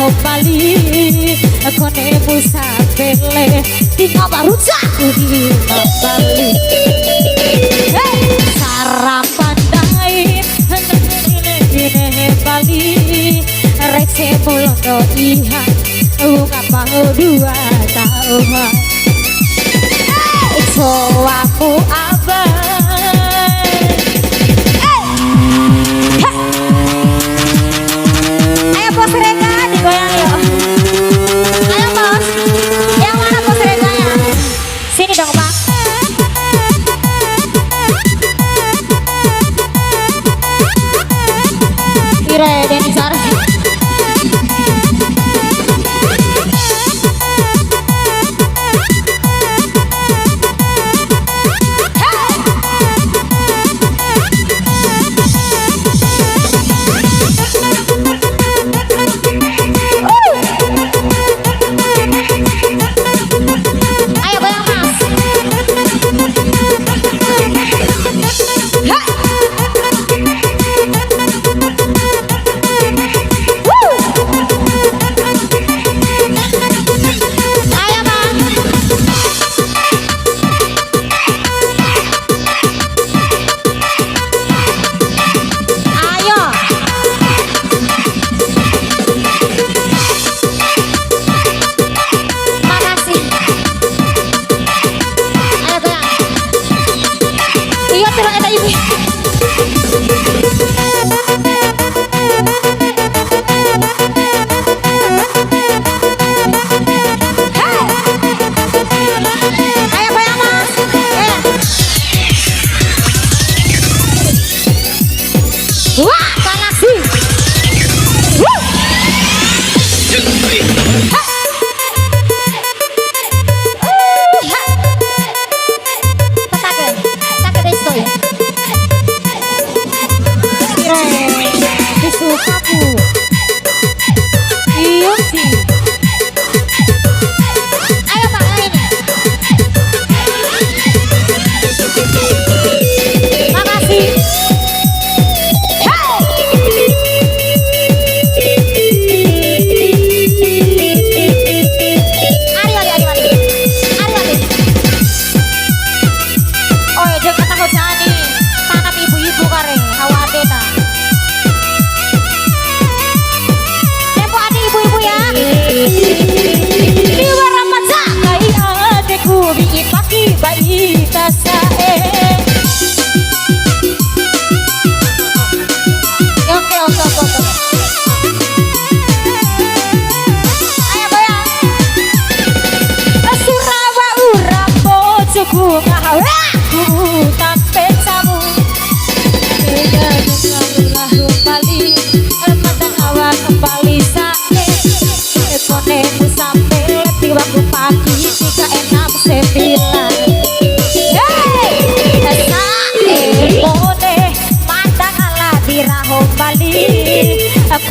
diraho Bali kone musa pele tinggal baru jatuh di Bali. Hey, sarap pandai gine Bali rese mulondo ihan ngapa dua tahun. Hey, so aku abang. Hey, ayo bos Rega digoyang yuk. Ayo bos, yang mana bos Reganya? Sini dong Pak. Ire Denny Sarah.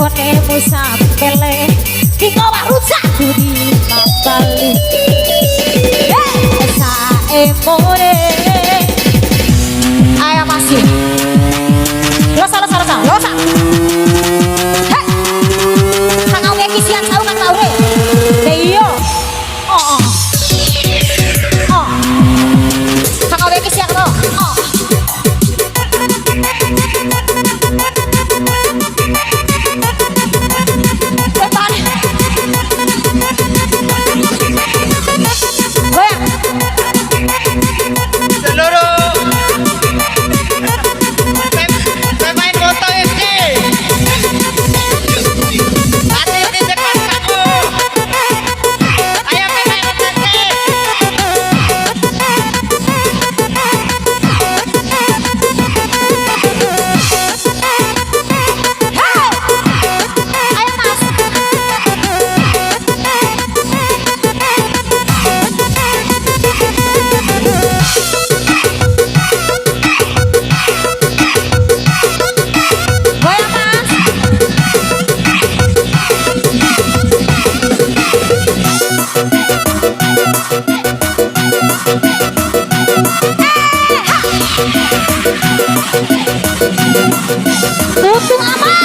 Kone musa pele tinggal baru jatuh di Bali. Emore ayo masih losa hei kang awe kisian tahu kan awe deyo oh kang awe kisian lo Tutung aman.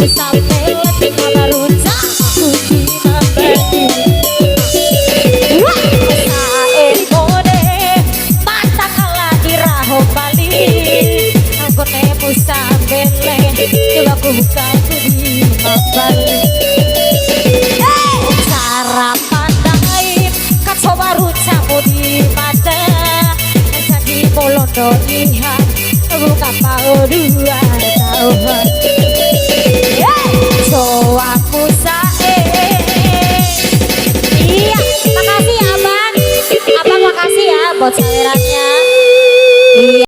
sampai letih kabar ucap suci memberi. Wah, sae mode mata kalah diraho bali. Aku nemu sambele coba ku buka ku di mabali. Sarapan dain kacoba rucamu di mata. Jadi polondo lihat buka pau 2 tahun. Soaku sae. Iya, makasih ya abang. Abang makasih ya buat cairannya. Iya.